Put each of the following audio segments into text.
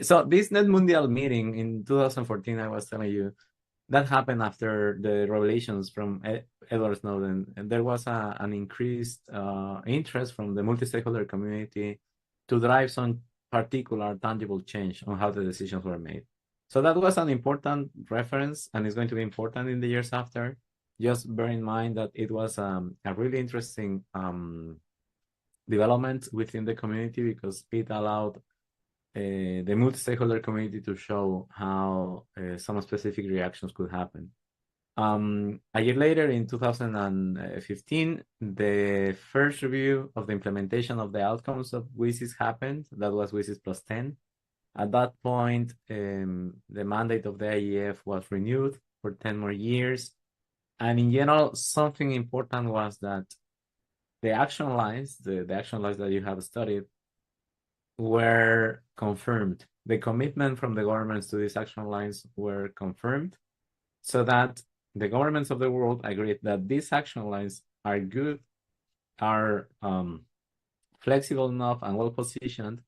So this Net Mundial meeting in 2014, I was telling you, that happened after the revelations from Edward Snowden, and there was an increased interest from the multi-stakeholder community to drive some particular tangible change on how the decisions were made. So that was an important reference, and it's going to be important in the years after. Just bear in mind that it was a really interesting development within the community because it allowed the multi-stakeholder community to show how some specific reactions could happen. A year later, in 2015, the first review of the implementation of the outcomes of WSIS happened. That was WSIS+10. At that point, the mandate of the IEF was renewed for 10 more years. And in general, something important was that the action lines, the action lines that you have studied, were confirmed. The commitment from the governments to these action lines were confirmed so that the governments of the world agreed that these action lines are good, are flexible enough and well positioned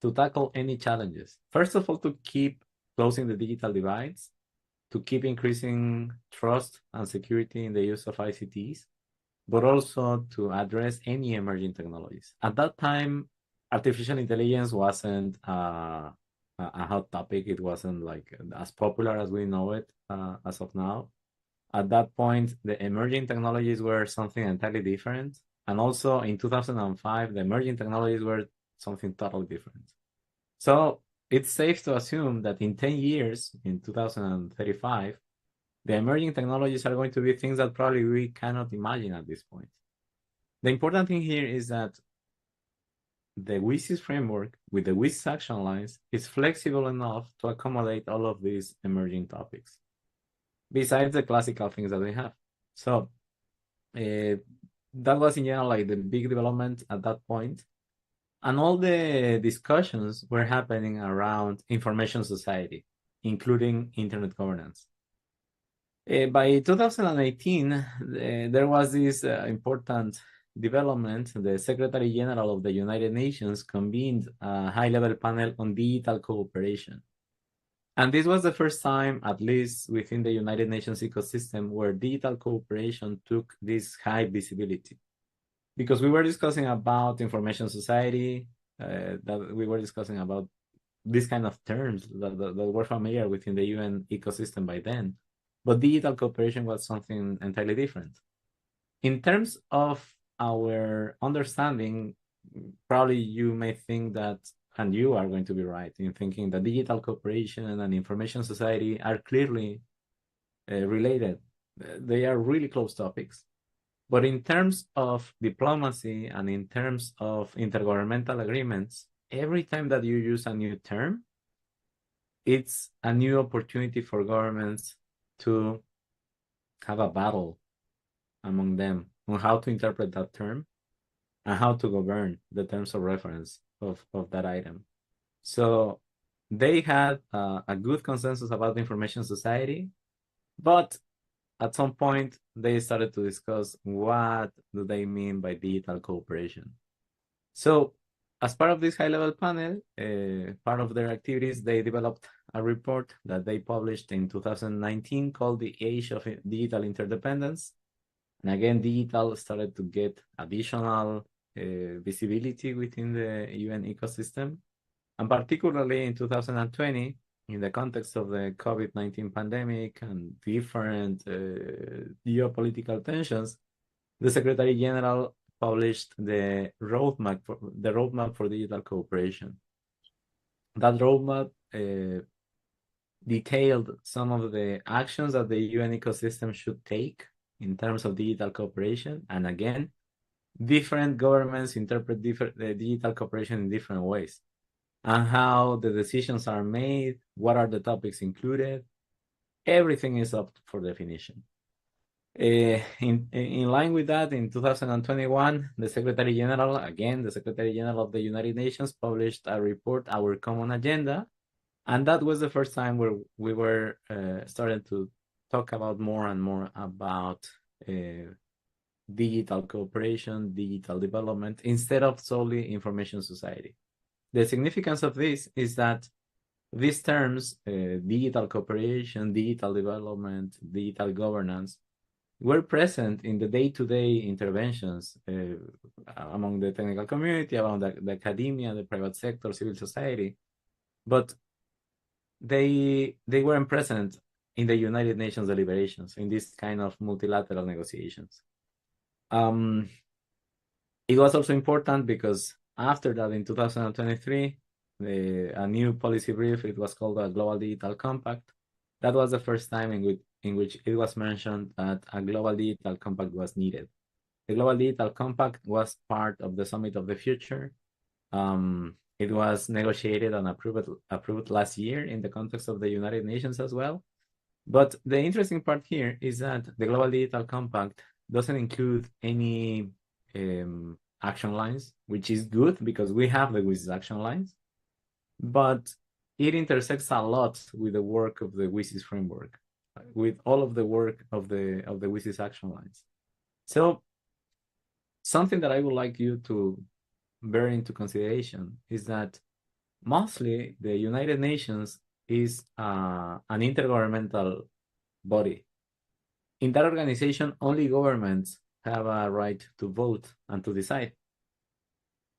to tackle any challenges. First of all, to keep closing the digital divides, to keep increasing trust and security in the use of ICTs, but also to address any emerging technologies. At that time, artificial intelligence wasn't a hot topic. It wasn't like as popular as we know it as of now. At that point, the emerging technologies were something entirely different. And also in 2005, the emerging technologies were something totally different. So it's safe to assume that in 10 years, in 2035, the emerging technologies are going to be things that probably we cannot imagine at this point. The important thing here is that the WSIS framework with the WSIS action lines is flexible enough to accommodate all of these emerging topics, besides the classical things that we have. So that was in general like the big development at that point. And all the discussions were happening around information society, including internet governance. By 2018, there was this important development. The Secretary General of the United Nations convened a high-level panel on digital cooperation. And this was the first time, at least within the United Nations ecosystem, where digital cooperation took this high visibility. Because we were discussing about information society, that we were discussing about these kind of terms that were familiar within the UN ecosystem by then. But digital cooperation was something entirely different. In terms of our understanding, probably you may think that, and you are going to be right in thinking that digital cooperation and information society are clearly related. They are really close topics. But in terms of diplomacy and in terms of intergovernmental agreements, every time that you use a new term, it's a new opportunity for governments to have a battle among them on how to interpret that term and how to govern the terms of reference of that item. So they had a good consensus about the information society, but at some point they started to discuss what do they mean by digital cooperation. So as part of this high-level panel, part of their activities, they developed a report that they published in 2019 called The Age of Digital Interdependence. And again, digital started to get additional visibility within the UN ecosystem. And particularly in 2020, in the context of the COVID-19 pandemic and different geopolitical tensions, the Secretary General published the roadmap for digital cooperation. That roadmap detailed some of the actions that the UN ecosystem should take in terms of digital cooperation. And again, different governments interpret the digital cooperation in different ways, and how the decisions are made, what are the topics included. Everything is up for definition. In line with that, in 2021, the Secretary General of the United Nations published a report, Our Common Agenda. And that was the first time where we were starting to talk about more and more about digital cooperation, digital development, instead of solely information society. The significance of this is that these terms, digital cooperation, digital development, digital governance, were present in the day-to-day interventions among the technical community, among the academia, the private sector, civil society, but they weren't present in the United Nations deliberations, in this kind of multilateral negotiations. It was also important because after that, in 2023, a new policy brief, it was called a Global Digital Compact. That was the first time in which it was mentioned that a Global Digital Compact was needed. The Global Digital Compact was part of the Summit of the Future. It was negotiated and approved last year in the context of the United Nations as well. But the interesting part here is that the Global Digital Compact doesn't include any action lines, which is good because we have the WSIS action lines, but it intersects a lot with the work of the WSIS framework, with all of the work of the WSIS action lines. So something that I would like you to bear into consideration is that mostly the United Nations is an intergovernmental body. In that organization, only governments have a right to vote and to decide.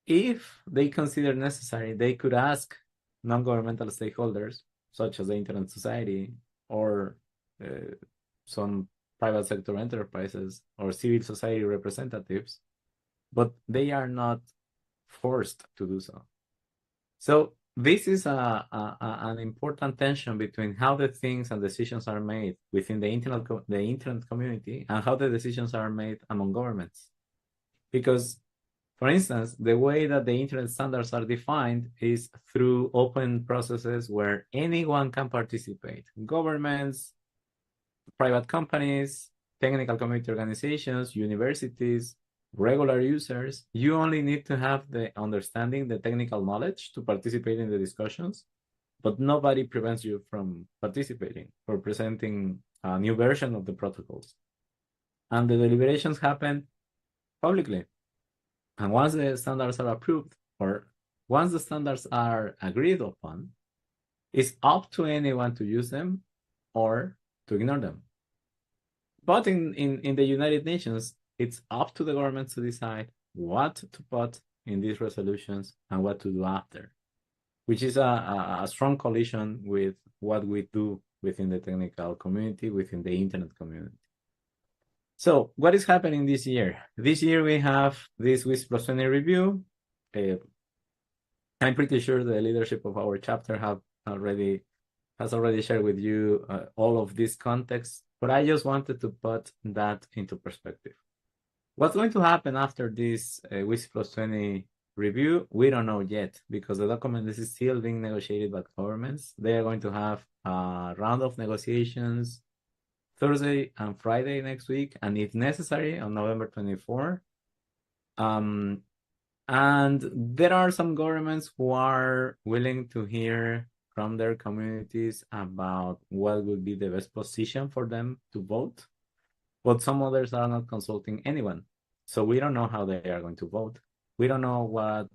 If they consider necessary, they could ask non-governmental stakeholders, such as the Internet Society or some private sector enterprises or civil society representatives, but they are not forced to do so. So this is an important tension between how the things and decisions are made within the internet community and how the decisions are made among governments. Because, for instance, the way that the internet standards are defined is through open processes where anyone can participate. Governments, private companies, technical community organizations, universities, regular users. You only need to have the understanding, the technical knowledge to participate in the discussions, but nobody prevents you from participating or presenting a new version of the protocols. And the deliberations happen publicly. And once the standards are approved, or once the standards are agreed upon, it's up to anyone to use them or to ignore them. But in the United Nations, it's up to the governments to decide what to put in these resolutions and what to do after, which is a strong collision with what we do within the technical community, within the internet community. So what is happening this year? This year we have this WSIS+20 review. I'm pretty sure the leadership of our chapter has already shared with you all of this context, but I just wanted to put that into perspective. What's going to happen after this WSIS+20 review? We don't know yet because the document is still being negotiated by governments. They are going to have a round of negotiations Thursday and Friday next week, and if necessary, on November 24. And there are some governments who are willing to hear from their communities about what would be the best position for them to vote, but some others are not consulting anyone. So we don't know how they are going to vote. We don't know what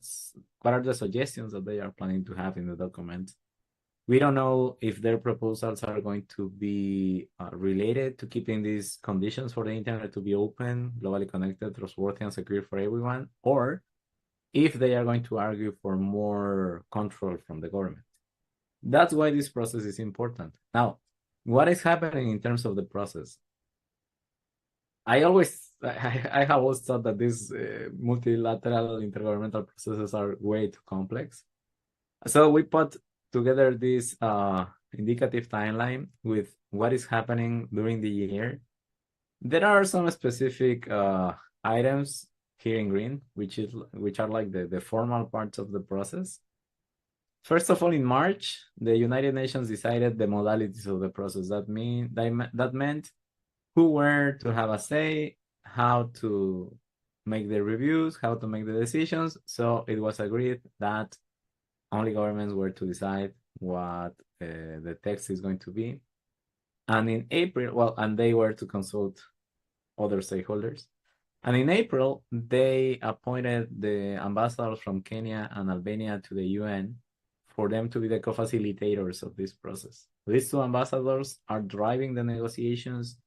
are the suggestions that they are planning to have in the document. We don't know if their proposals are going to be related to keeping these conditions for the internet to be open, globally connected, trustworthy, and secure for everyone, or if they are going to argue for more control from the government. That's why this process is important. Now, what is happening in terms of the process? I have always thought that these multilateral intergovernmental processes are way too complex. So we put together this indicative timeline with what is happening during the year. There are some specific items here in green, which are like the formal parts of the process. First of all, in March, the United Nations decided the modalities of the process. That meant who were to have a say, how to make the reviews, how to make the decisions. So it was agreed that only governments were to decide what the text is going to be. And in April, and they were to consult other stakeholders. And in April, they appointed the ambassadors from Kenya and Albania to the UN for them to be the co-facilitators of this process. These two ambassadors are driving the negotiations,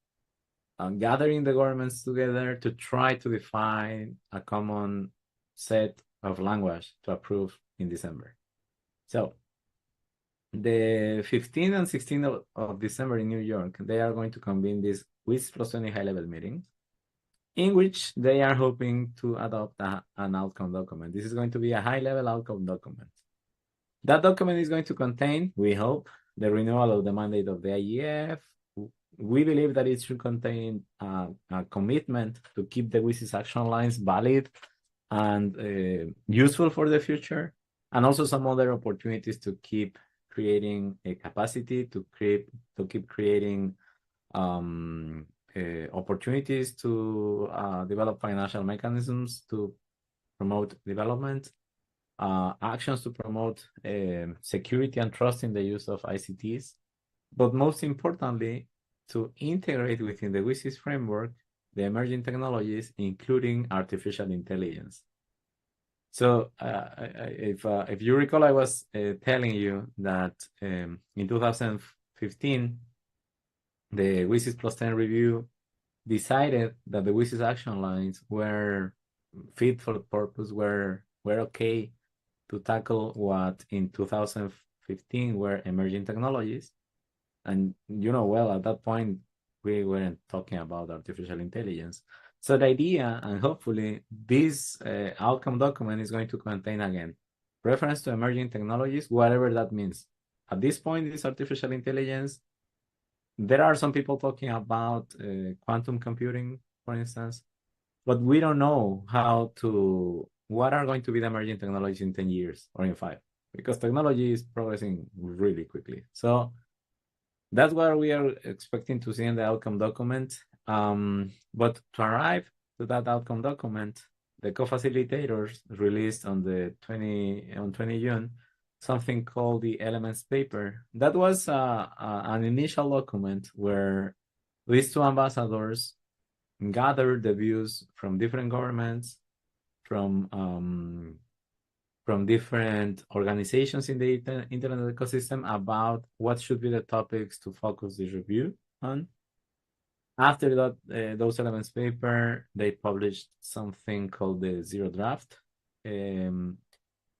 gathering the governments together to try to define a common set of language to approve in December. So the 15th and 16th of December in New York, they are going to convene this WSIS+20 high-level meeting, in which they are hoping to adopt an outcome document. This is going to be a high-level outcome document. That document is going to contain, we hope, the renewal of the mandate of the IEF. We believe that it should contain a commitment to keep the WSIS action lines valid and useful for the future, and also some other opportunities to keep creating a capacity, to keep creating opportunities to develop financial mechanisms to promote development, actions to promote security and trust in the use of ICTs, but most importantly, to integrate within the WSIS framework the emerging technologies, including artificial intelligence. So if you recall, I was telling you that in 2015, the WSIS+10 review decided that the WSIS action lines were fit for purpose, were okay to tackle what in 2015 were emerging technologies. And well, at that point, we weren't talking about artificial intelligence. So the idea, and hopefully this outcome document is going to contain, again, reference to emerging technologies, whatever that means. At this point, it's artificial intelligence. There are some people talking about quantum computing, for instance, but we don't know what are going to be the emerging technologies in 10 years or in 5, because technology is progressing really quickly. So that's what we are expecting to see in the outcome document. But to arrive to that outcome document, the co-facilitators released on 20 June something called the elements paper. That was an initial document where these two ambassadors gathered the views from different governments, from different organizations in the internet ecosystem about what should be the topics to focus this review on. After that, those elements paper, they published something called the Zero Draft,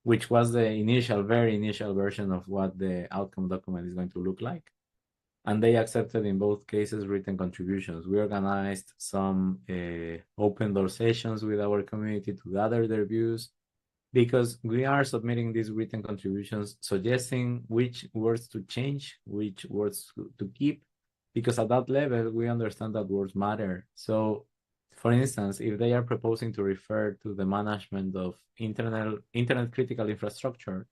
which was the very initial version of what the outcome document is going to look like. And they accepted in both cases written contributions. We organized some open door sessions with our community to gather their views, because we are submitting these written contributions, suggesting which words to change, which words to keep, because at that level, we understand that words matter. So, for instance, if they are proposing to refer to the management of internet critical infrastructure,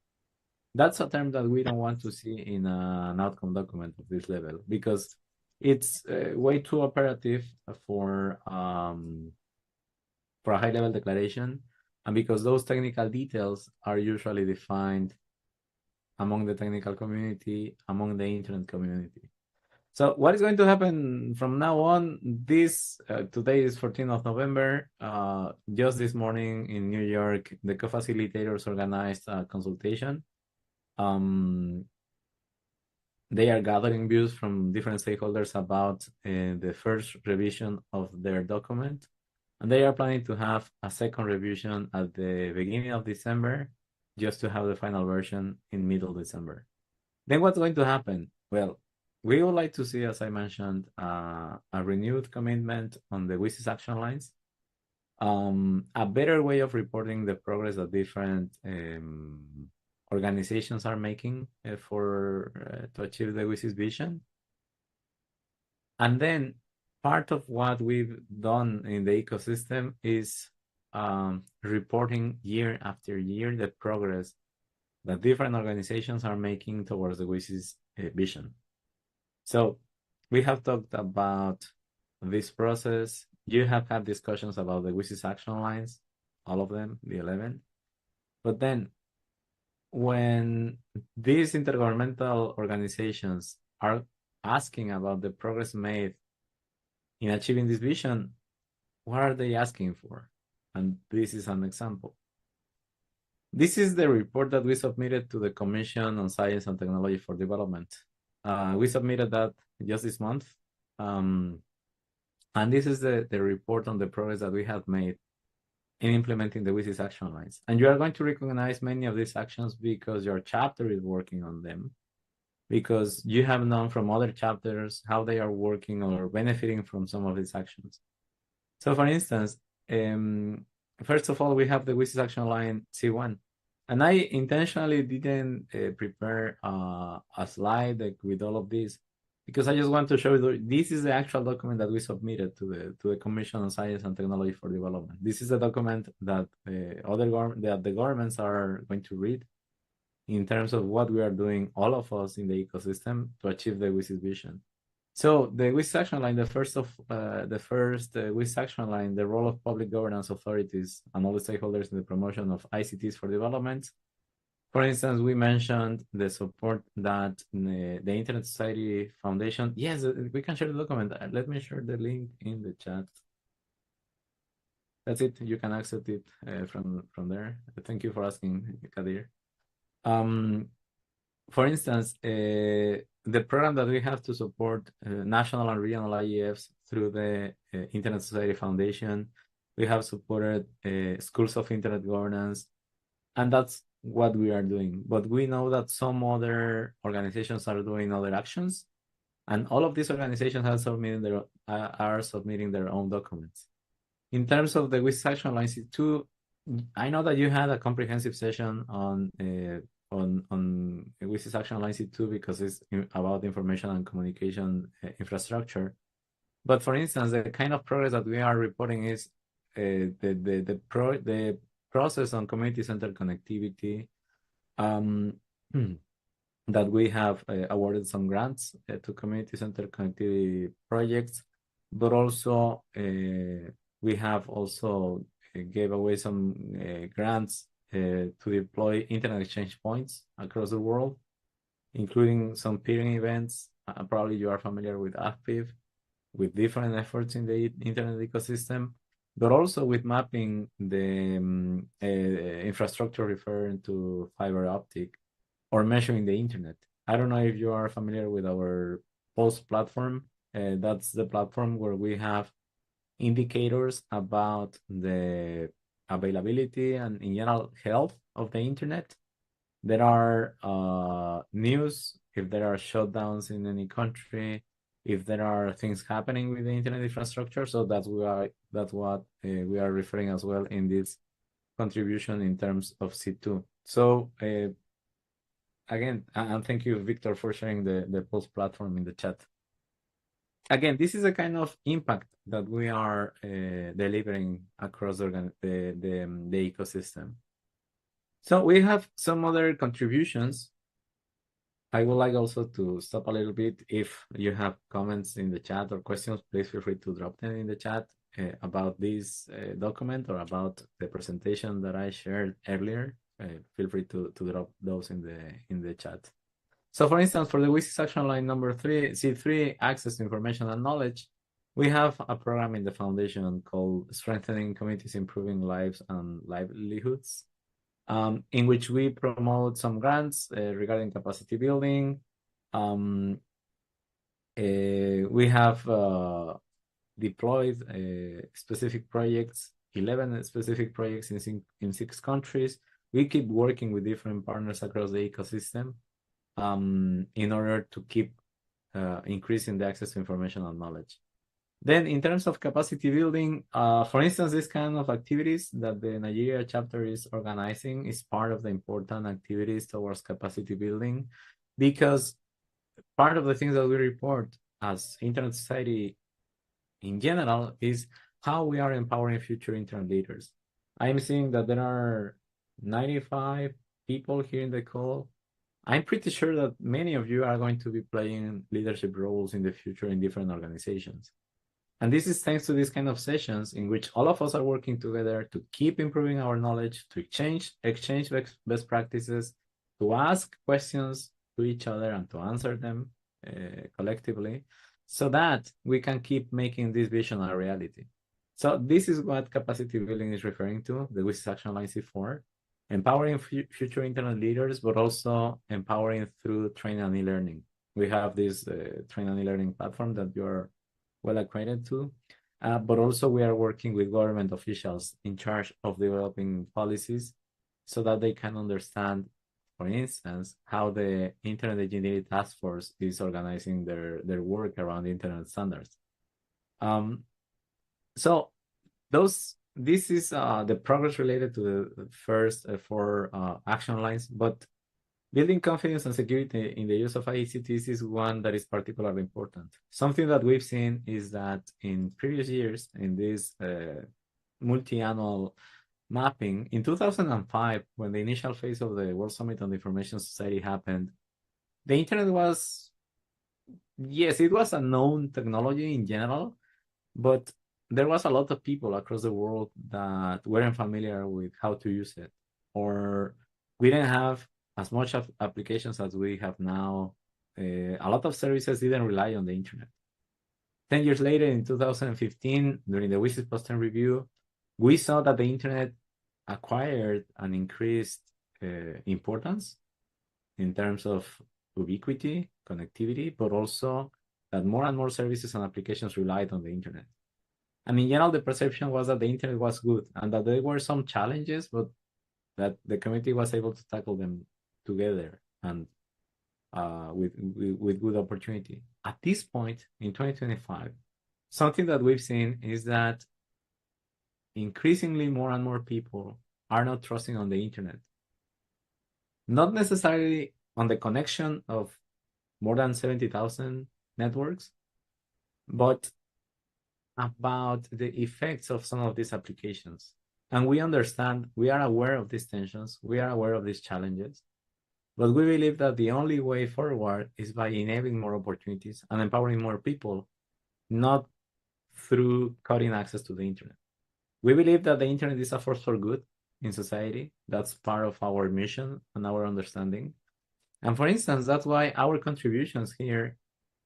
that's a term that we don't want to see in an outcome document of this level, because it's way too operative for a high-level declaration, and because those technical details are usually defined among the technical community, among the internet community. So what is going to happen from now on? Today is 14th of November. Just this morning in New York, the co-facilitators organized a consultation. They are gathering views from different stakeholders about the first revision of their document. And they are planning to have a second revision at the beginning of December, just to have the final version in middle December. Then what's going to happen? Well, we would like to see, as I mentioned, a renewed commitment on the WSIS action lines, a better way of reporting the progress that different organizations are making to achieve the WSIS vision. And then part of what we've done in the ecosystem is reporting year after year the progress that different organizations are making towards the WSIS vision. So we have talked about this process. You have had discussions about the WSIS action lines, all of them, the 11. But then when these intergovernmental organizations are asking about the progress made in achieving this vision, what are they asking for? And this is an example. This is the report that we submitted to the Commission on Science and Technology for Development. We submitted that just this month. And this is the report on the progress that we have made in implementing the WSIS action lines. And you are going to recognize many of these actions because your chapter is working on them, because you have known from other chapters how they are working or benefiting from some of these actions. So for instance, first of all, we have the WSIS action line C1. And I intentionally didn't prepare a slide with all of this because I just want to show you this is the actual document that we submitted to the Commission on Science and Technology for Development. This is the document that the governments are going to read in terms of what we are doing, all of us in the ecosystem, to achieve the WSIS vision. So the WSIS action line, the first WSIS action line, the role of public governance authorities and all the stakeholders in the promotion of ICTs for development. For instance, we mentioned the support that the Internet Society Foundation. Yes, we can share the document. Let me share the link in the chat. That's it. You can access it from there. Thank you for asking, Kadir. For instance, the program that we have to support national and regional IEFs through the Internet Society Foundation, we have supported schools of internet governance, and that's what we are doing. But we know that some other organizations are doing other actions, and all of these organizations are submitting their own documents. In terms of the WSIS action line C2, I know that you had a comprehensive session on WSIS action line C2 because it's about information and communication infrastructure. But for instance, the kind of progress that we are reporting is the process on community-centered connectivity, that we have awarded some grants to community-centered connectivity projects, but also we have also gave away some grants to deploy internet exchange points across the world, including some peering events. Probably you are familiar with AFPIV, with different efforts in the internet ecosystem, but also with mapping the infrastructure referring to fiber optic or measuring the internet. I don't know if you are familiar with our Pulse platform. That's the platform where we have indicators about the availability and in general health of the internet. There are news if there are shutdowns in any country, if there are things happening with the internet infrastructure. So that's what we are referring as well in this contribution in terms of C2. So again, and thank you, Victor, for sharing the Pulse platform in the chat. Again, this is a kind of impact that we are delivering across the ecosystem. So we have some other contributions. I would like also to stop a little bit. If you have comments in the chat or questions, please feel free to drop them in the chat about this document or about the presentation that I shared earlier. Feel free to drop those in the chat. So for instance, for the WSIS action line number 3, C3, access to information and knowledge, we have a program in the foundation called Strengthening Communities, Improving Lives and Livelihoods, in which we promote some grants regarding capacity building. We have deployed specific projects, 11 specific projects in 6 countries. We keep working with different partners across the ecosystem in order to keep increasing the access to information and knowledge. Then in terms of capacity building, for instance, this kind of activities that the Nigeria chapter is organizing is part of the important activities towards capacity building, because part of the things that we report as Internet Society in general is how we are empowering future internet leaders. I'm seeing that there are 95 people here in the call. I'm pretty sure that many of you are going to be playing leadership roles in the future in different organizations. And this is thanks to these kind of sessions in which all of us are working together to keep improving our knowledge, to exchange best practices, to ask questions to each other and to answer them collectively, so that we can keep making this vision a reality. So this is what capacity building is referring to, the WSIS action line C4. empowering future internet leaders, but also empowering through training and e-learning. We have this training and e-learning platform that you're well acquainted to, but also we are working with government officials in charge of developing policies so that they can understand, for instance, how the Internet Engineering Task Force is organizing their work around internet standards. So this is the progress related to the first four action lines, but building confidence and security in the use of ICTs is one that is particularly important. Something that we've seen is that in previous years, in this multi-annual mapping, in 2005, when the initial phase of the World Summit on the Information Society happened, the internet was, yes, it was a known technology in general, but there was a lot of people across the world that weren't familiar with how to use it, or we didn't have as much of applications as we have now. A lot of services didn't rely on the internet. 10 years later, in 2015, during the WSIS+20 review, we saw that the internet acquired an increased importance in terms of ubiquity, connectivity, but also that more and more services and applications relied on the internet. And in general, the perception was that the internet was good and that there were some challenges, but that the community was able to tackle them together and with good opportunity. At this point in 2025, something that we've seen is that increasingly more and more people are not trusting on the internet. Not necessarily on the connection of more than 70,000 networks, but about the effects of some of these applications. And we understand, we are aware of these tensions, we are aware of these challenges, but we believe that the only way forward is by enabling more opportunities and empowering more people, not through cutting access to the internet. We believe that the internet is a force for good in society. That's part of our mission and our understanding. And for instance, that's why our contributions here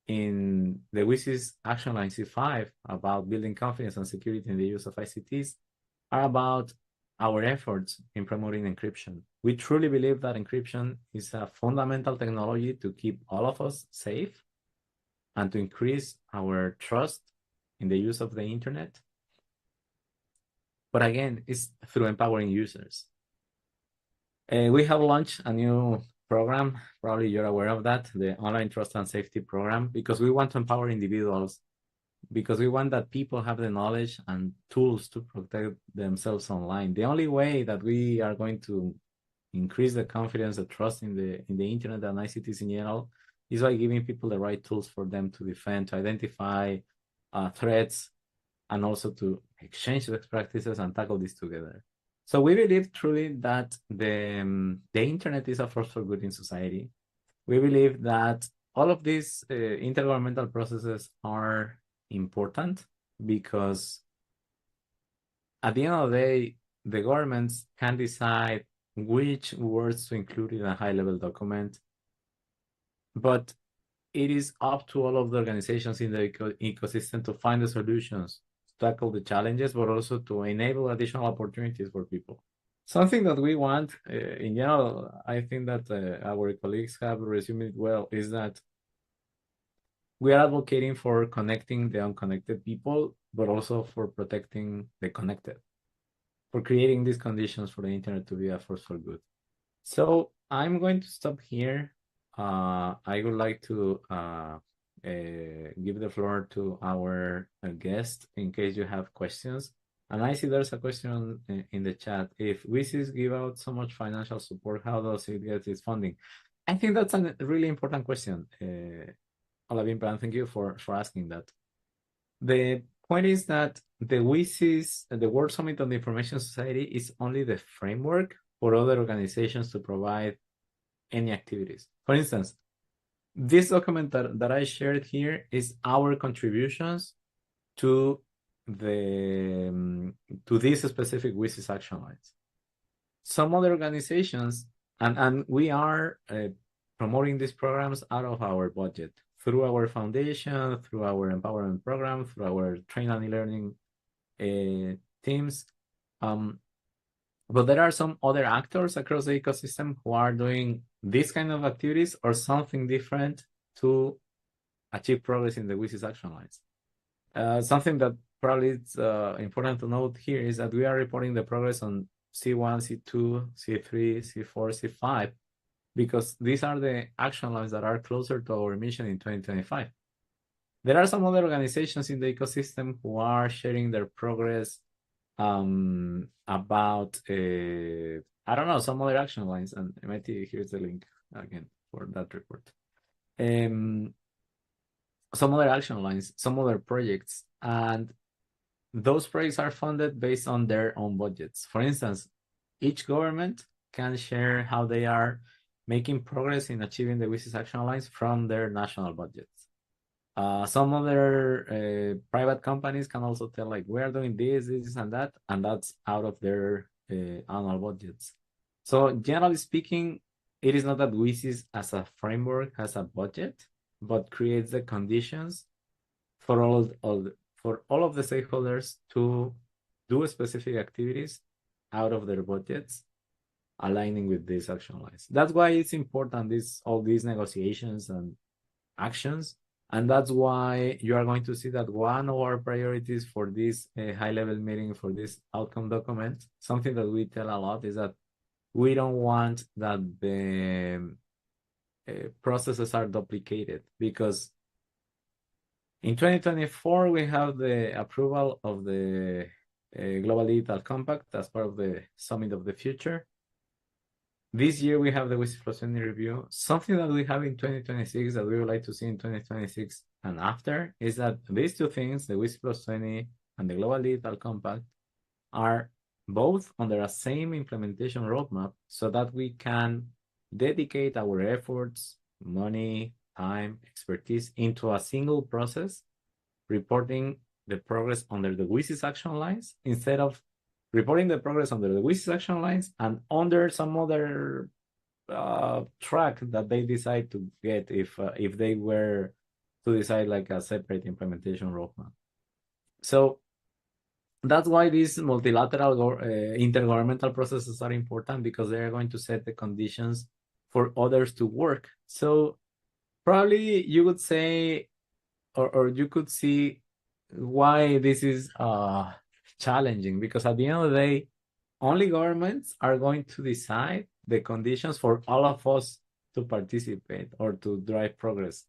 in the WSIS Action Line C5 about building confidence and security in the use of ICTs are about our efforts in promoting encryption. We truly believe that encryption is a fundamental technology to keep all of us safe and to increase our trust in the use of the internet. But again, it's through empowering users. We have launched a new program, probably you're aware of that, the Online Trust and Safety Program, because we want to empower individuals, because we want that people have the knowledge and tools to protect themselves online. The only way that we are going to increase the confidence, the trust in the internet and ICTs in general is by giving people the right tools for them to defend, to identify threats, and also to exchange best practices and tackle this together. So we believe truly that the internet is a force for good in society. We believe that all of these intergovernmental processes are important because at the end of the day, the governments can decide which words to include in a high-level document, but it is up to all of the organizations in the ecosystem to find the solutions, to tackle the challenges, but also to enable additional opportunities for people. Something that we want, in general, I think that our colleagues have resumed it well, is that we are advocating for connecting the unconnected people, but also for protecting the connected, for creating these conditions for the internet to be a force for good. So I'm going to stop here. I would like to give the floor to our guest in case you have questions. And I see there's a question in the chat. If WSIS give out so much financial support, how does it get its funding? I think that's a really important question, Olavimpa, and thank you for asking that. The point is that the WSIS, the World Summit on the Information Society, is only the framework for other organizations to provide any activities. For instance, this document that I shared here is our contributions to these specific WSIS action lines. Some other organizations, and we are promoting these programs out of our budget through our foundation, through our empowerment program, through our training and learning teams. But there are some other actors across the ecosystem who are doing this kind of activities or something different to achieve progress in the WSIS action lines. Something that probably is important to note here is that we are reporting the progress on C1, C2, C3, C4, C5, because these are the action lines that are closer to our mission in 2025. There are some other organizations in the ecosystem who are sharing their progress about, I don't know, some other action lines. And MIT, here's the link again for that report. Some other action lines, some other projects, and those projects are funded based on their own budgets. For instance, each government can share how they are making progress in achieving the WSIS action lines from their national budgets. Some other private companies can also tell, like, we are doing this, and that's out of their annual budgets. So generally speaking, it is not that WSIS as a framework has a budget, but creates the conditions for all of the stakeholders to do specific activities out of their budgets, aligning with these action lines. That's why it's important, all these negotiations and actions. And that's why you are going to see that one of our priorities for this high-level meeting, for this outcome document, something that we tell a lot is that we don't want that the processes are duplicated, because in 2024, we have the approval of the Global Digital Compact as part of the Summit of the Future. This year, we have the WSIS+20 review. Something that we have in 2026 that we would like to see in 2026 and after is that these two things, the WSIS+20 and the Global Digital Compact, are both under a same implementation roadmap so that we can dedicate our efforts, money, time, expertise into a single process, reporting the progress under the WSIS action lines, instead of reporting the progress under the WSIS action lines and under some other track that they decide to get if they were to decide like a separate implementation roadmap. So that's why these multilateral intergovernmental processes are important, because they are going to set the conditions for others to work. So probably you would say, or you could see why this is challenging, because at the end of the day, only governments are going to decide the conditions for all of us to participate or to drive progress.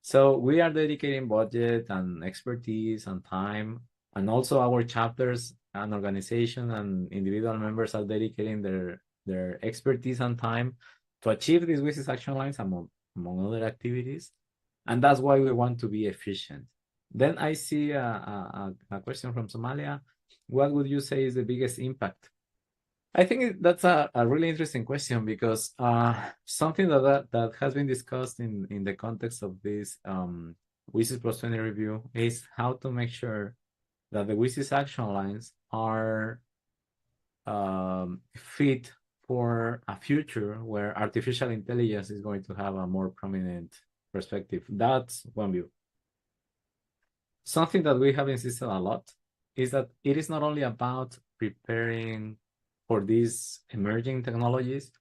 So we are dedicating budget and expertise and time, and also our chapters and organization and individual members are dedicating their expertise and time to achieve these WSIS action lines among other activities. And that's why we want to be efficient. Then I see a question from Somalia. What would you say is the biggest impact? I think that's a really interesting question, because something that has been discussed in the context of this WSIS+20 review is how to make sure that the WSIS action lines are fit for a future where artificial intelligence is going to have a more prominent perspective. That's one view. Something that we have insisted a lot is that it is not only about preparing for these emerging technologies,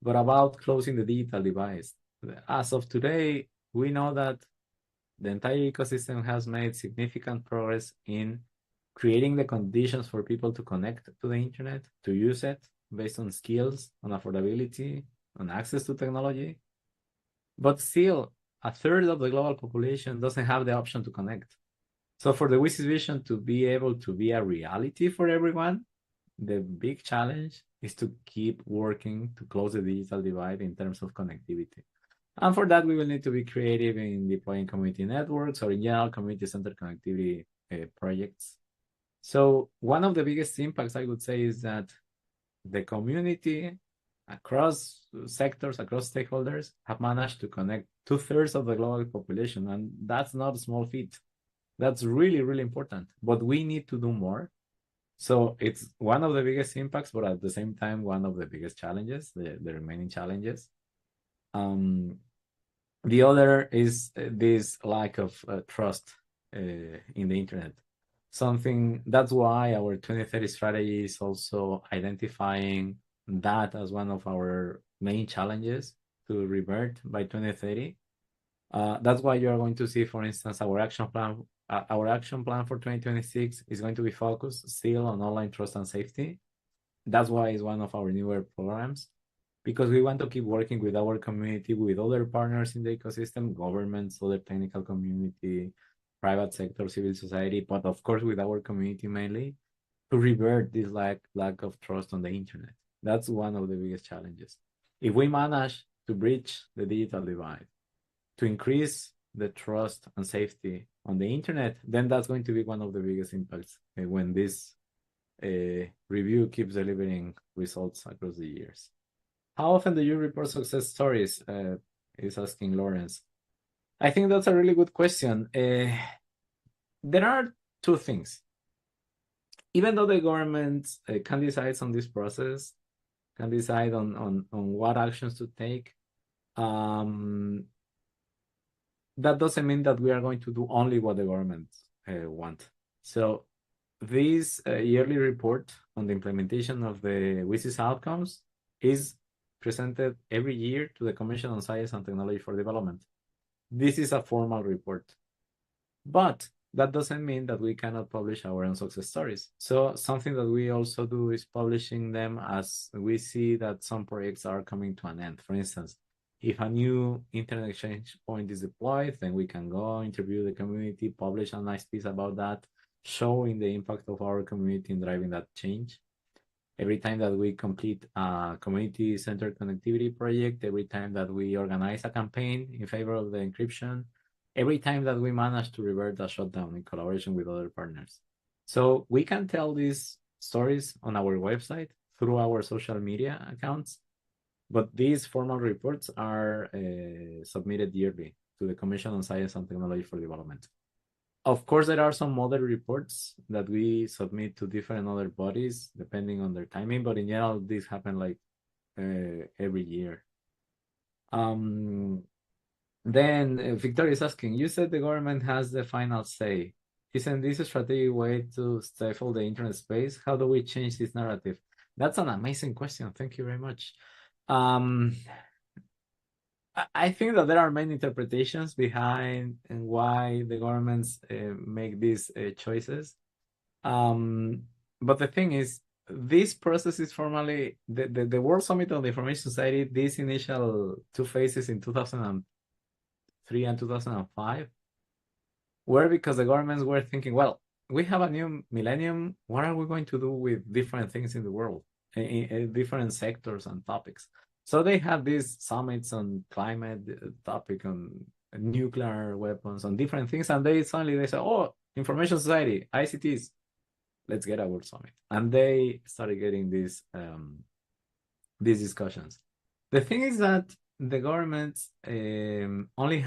but about closing the digital divide. As of today, we know that the entire ecosystem has made significant progress in creating the conditions for people to connect to the internet, to use it based on skills, on affordability, on access to technology. But still, a third of the global population doesn't have the option to connect. So for the WSIS vision to be able to be a reality for everyone, the big challenge is to keep working to close the digital divide in terms of connectivity. And for that, we will need to be creative in deploying community networks or in general community-centered connectivity projects. So one of the biggest impacts, I would say, is that the community across sectors, across stakeholders, have managed to connect 2/3 of the global population. And that's not a small feat. That's really, really important. But we need to do more. So it's one of the biggest impacts, but at the same time, one of the biggest challenges, the remaining challenges. The other is this lack of trust in the internet. something. That's why our 2030 strategy is also identifying that as one of our main challenges to revert by 2030. That's why you are going to see, for instance, our action plan. Our action plan for 2026 is going to be focused still on online trust and safety. That's why it's one of our newer programs, because we want to keep working with our community, with other partners in the ecosystem, governments, other technical community, private sector, civil society, but of course with our community mainly, to revert this lack of trust on the internet. That's one of the biggest challenges. If we manage to bridge the digital divide, to increase the trust and safety on the internet, then that's going to be one of the biggest impacts when this review keeps delivering results across the years. How often do you report success stories? Is asking Lawrence. I think that's a really good question. There are two things. Even though the government can decide on this process, can decide on what actions to take, that doesn't mean that we are going to do only what the government want. So this yearly report on the implementation of the WSIS outcomes is presented every year to the Commission on Science and Technology for Development. This is a formal report, but that doesn't mean that we cannot publish our own success stories. So something that we also do is publishing them as we see that some projects are coming to an end. For instance, if a new internet exchange point is deployed, then we can go interview the community, publish a nice piece about that, showing the impact of our community in driving that change. Every time that we complete a community-centered connectivity project, every time that we organize a campaign in favor of the encryption, every time that we manage to revert a shutdown in collaboration with other partners. So we can tell these stories on our website through our social media accounts, but these formal reports are submitted yearly to the Commission on Science and Technology for Development. Of course, there are some other reports that we submit to different other bodies depending on their timing, but in general, this happen like every year. Then Victoria is asking, you said the government has the final say. Isn't this a strategic way to stifle the internet space? How do we change this narrative? That's an amazing question. Thank you very much. I think that there are many interpretations behind and why the governments make these choices. But the thing is, this process is formally, the World Summit on the Information Society, these initial two phases in 2003 and 2005, were because the governments were thinking, well, we have a new millennium. What are we going to do with different things in the world, in different sectors and topics? So they have these summits on climate topic, on nuclear weapons, on different things, and they suddenly say, "Oh, information society, ICTs, let's get a World Summit," and they started getting these discussions. The thing is that the governments only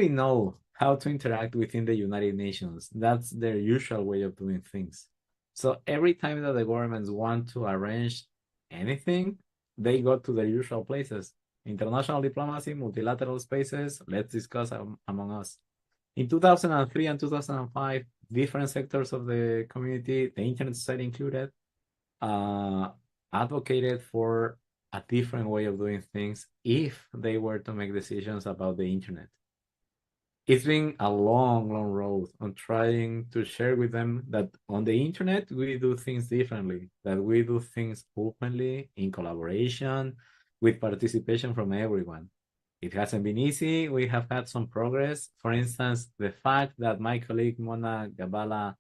know how to interact within the United Nations. That's their usual way of doing things. So every time that the governments want to arrange anything, they go to their usual places. International diplomacy, multilateral spaces, let's discuss among us. In 2003 and 2005, different sectors of the community, the Internet Society included, advocated for a different way of doing things if they were to make decisions about the Internet. It's been a long, long road on trying to share with them that on the internet, we do things differently, that we do things openly, in collaboration, with participation from everyone. It hasn't been easy. We have had some progress. For instance, the fact that my colleague Mona Gabala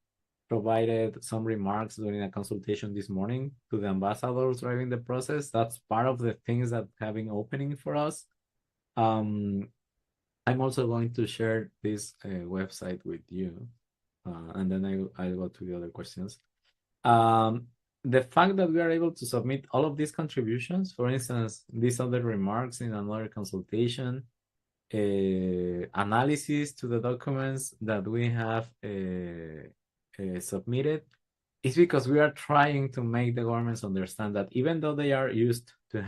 provided some remarks during a consultation this morning to the ambassadors driving the process, that's part of the things that have been opening for us. I'm also going to share this website with you, and then I'll go to the other questions. The fact that we are able to submit all of these contributions, for instance, these other remarks in another consultation, analysis to the documents that we have submitted, is because we are trying to make the governments understand that even though they are used to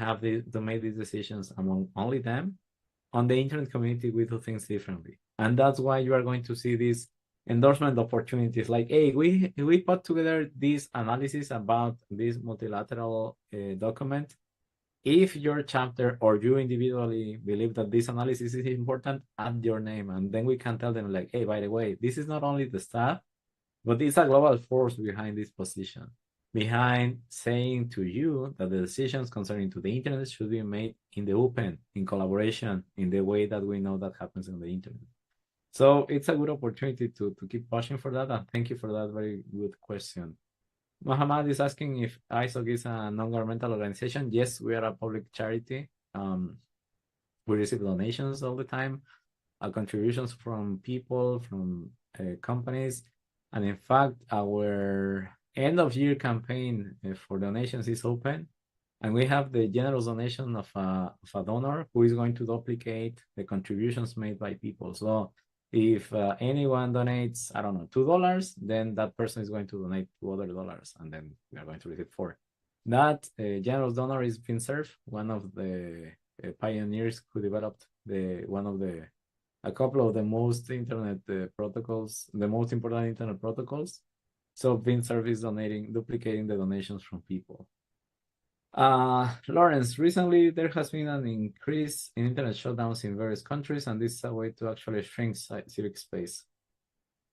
make these decisions among only them, on the internet community, we do things differently. And that's why you are going to see this endorsement opportunities like, hey, we put together this analysis about this multilateral document. If your chapter or you individually believe that this analysis is important, add your name, and then we can tell them like, hey, by the way, this is not only the staff, but it's a global force behind this position, behind saying to you that the decisions concerning to the internet should be made in the open, in collaboration, in the way that we know that happens on the internet. So it's a good opportunity to keep pushing for that. And thank you for that very good question. Mohammed is asking if ISOC is a non-governmental organization. Yes, we are a public charity. We receive donations all the time, contributions from people, from companies. And in fact, our end of year campaign for donations is open. And we have the generous donation of a donor who is going to duplicate the contributions made by people. So if anyone donates, I don't know, $2, then that person is going to donate $2 and then we are going to receive 4. That generous donor is FinServe, one of the pioneers who developed a couple of the most internet protocols, the most important internet protocols. So FinServe is duplicating the donations from people. Lawrence, recently there has been an increase in internet shutdowns in various countries, and this is a way to actually shrink civic space.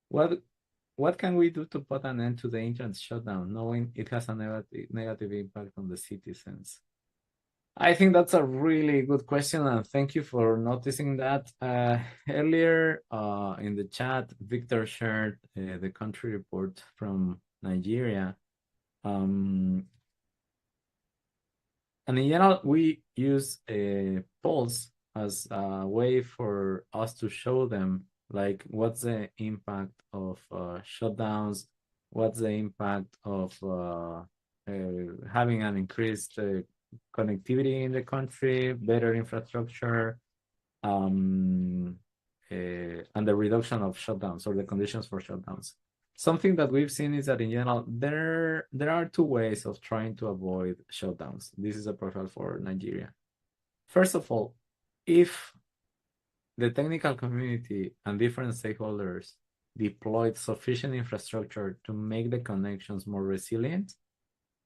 What can we do to put an end to the internet shutdown, knowing it has a negative impact on the citizens? I think that's a really good question, and thank you for noticing that. Earlier in the chat, Victor shared the country report from Nigeria. And in general, we use polls as a way for us to show them like what's the impact of shutdowns, what's the impact of having an increased connectivity in the country, better infrastructure, and the reduction of shutdowns or the conditions for shutdowns. Something that we've seen is that in general, there are 2 ways of trying to avoid shutdowns. This is a profile for Nigeria. First of all, if the technical community and different stakeholders deployed sufficient infrastructure to make the connections more resilient,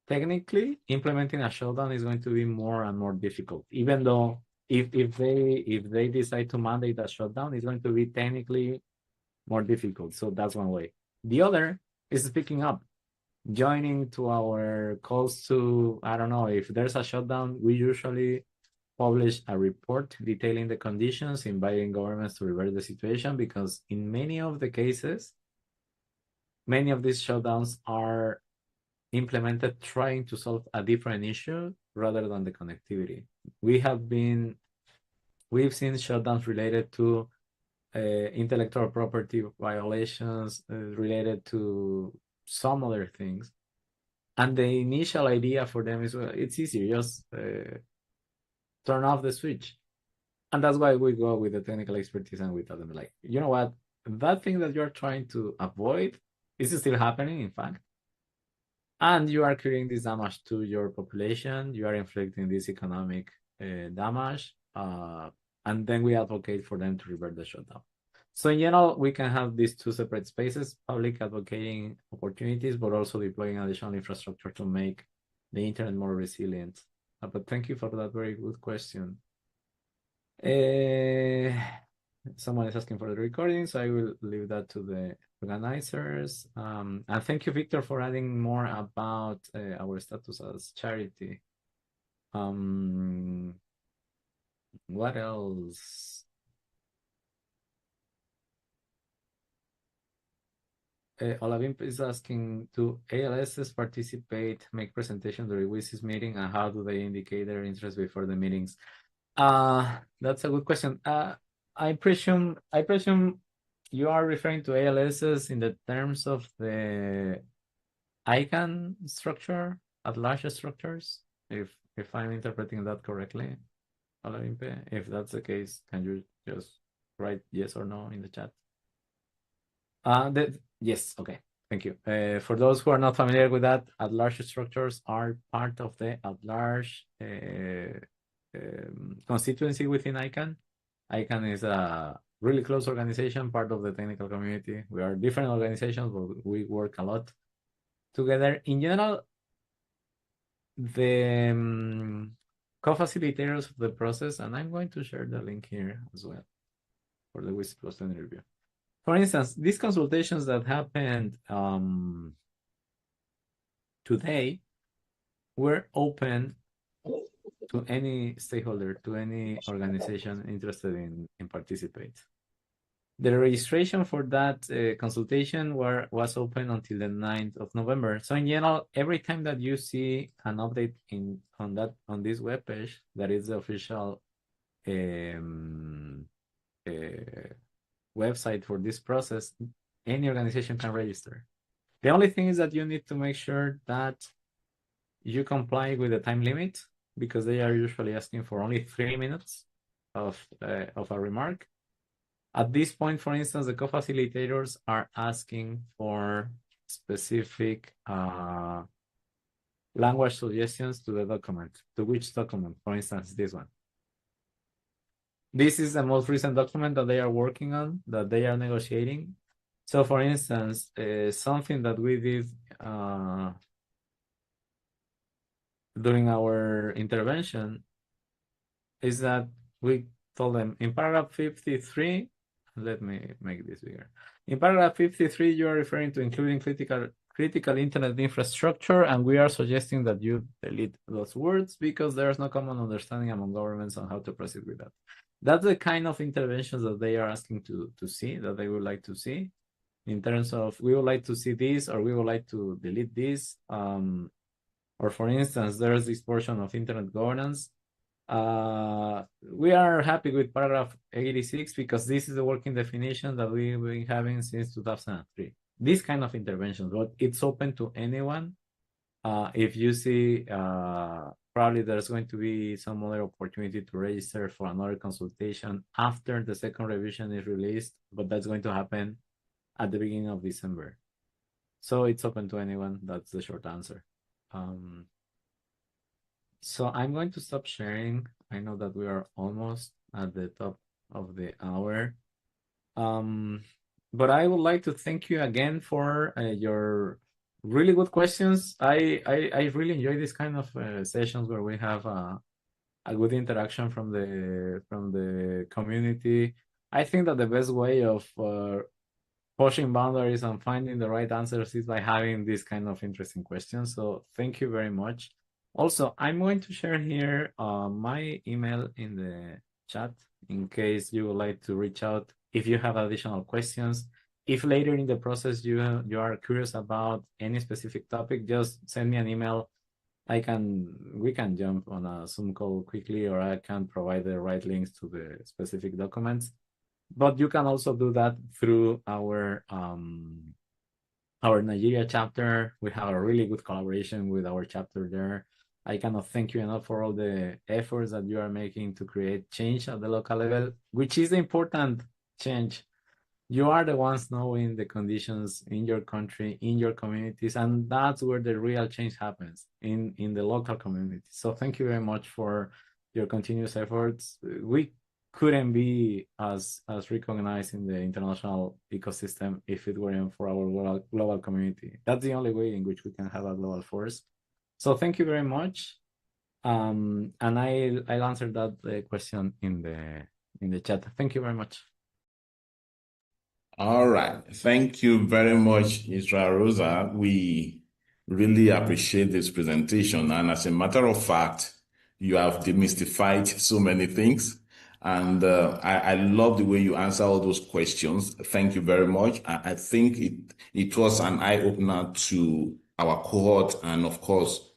technically implementing a shutdown is going to be more and more difficult, even though if they decide to mandate a shutdown, it's going to be technically more difficult. So that's one way. The other is speaking up, joining to our calls to, I don't know, if there's a shutdown, we usually publish a report detailing the conditions, inviting governments to reverse the situation, because in many of the cases, many of these shutdowns are implemented trying to solve a different issue rather than the connectivity. We've seen shutdowns related to intellectual property violations, related to some other things. And the initial idea for them is, well, it's easier, just turn off the switch. And that's why we go with the technical expertise and we tell them like, you know what, that thing that you're trying to avoid is still happening, in fact. And you are creating this damage to your population, you are inflicting this economic damage, and then we advocate for them to revert the shutdown. So in general, we can have these 2 separate spaces, public advocating opportunities, but also deploying additional infrastructure to make the internet more resilient. But thank you for that very good question. Someone is asking for the recording, so I will leave that to the organizers. And thank you, Victor, for adding more about our status as charity. What else? Olavim is asking, do ALSs participate, make presentation during WSIS meeting, and how do they indicate their interest before the meetings? That's a good question. I presume you are referring to ALSs in the terms of the ICANN structure, at large structures, if I'm interpreting that correctly, Olavimpe. If that's the case, can you just write yes or no in the chat? Yes, okay, thank you. For those who are not familiar with that, at-large structures are part of the at-large constituency within ICANN. ICANN is a really close organization, part of the technical community. We are different organizations, but we work a lot together. In general, the co-facilitators of the process, and I'm going to share the link here as well for the WSIS+20 review. For instance, these consultations that happened today were open to any stakeholder, to any organization interested in participate. The registration for that consultation was open until the 9th of November. So in general, every time that you see an update on this webpage, that is the official website for this process, any organization can register. The only thing is that you need to make sure that you comply with the time limit, because they are usually asking for only 3 minutes of a remark. At this point, for instance, the co-facilitators are asking for specific language suggestions to the document. To which document? For instance, this one. This is the most recent document that they are working on, that they are negotiating. So for instance, something that we did during our intervention is that we told them in paragraph 53, let me make this bigger. In paragraph 53, you are referring to including critical internet infrastructure, and we are suggesting that you delete those words because there's no common understanding among governments on how to proceed with that. That's the kind of interventions that they are asking to see, that they would like to see, in terms of we would like to see this, or we would like to delete this. Or for instance, there's this portion of internet governance. We are happy with paragraph 86 because this is the working definition that we've been having since 2003. This kind of interventions, but it's open to anyone. If you see, probably there's going to be some other opportunity to register for another consultation after the second revision is released, but that's going to happen at the beginning of December. So it's open to anyone. That's the short answer. So I'm going to stop sharing. I know that we are almost at the top of the hour. But I would like to thank you again for your really good questions. I really enjoy this kind of sessions where we have a good interaction from the community. I think that the best way of pushing boundaries and finding the right answers is by having these kind of interesting questions. So thank you very much. Also, I'm going to share here my email in the chat in case you would like to reach out if you have additional questions. If later in the process you are curious about any specific topic, just send me an email. We can jump on a Zoom call quickly, or I can provide the right links to the specific documents. But you can also do that through our Nigeria chapter. We have a really good collaboration with our chapter there. I cannot thank you enough for all the efforts that you are making to create change at the local level, which is the important change. You are the ones knowing the conditions in your country, in your communities, and that's where the real change happens, in the local community. So thank you very much for your continuous efforts. We couldn't be as recognized in the international ecosystem if it weren't for our global community. That's the only way in which we can have a global force. So thank you very much. And I'll answer that question in the chat. Thank you very much. All right. Thank you very much, Israel Rosa. We really appreciate this presentation. And as a matter of fact, you have demystified so many things. And I love the way you answer all those questions. Thank you very much. I think it was an eye-opener to our cohort and, of course,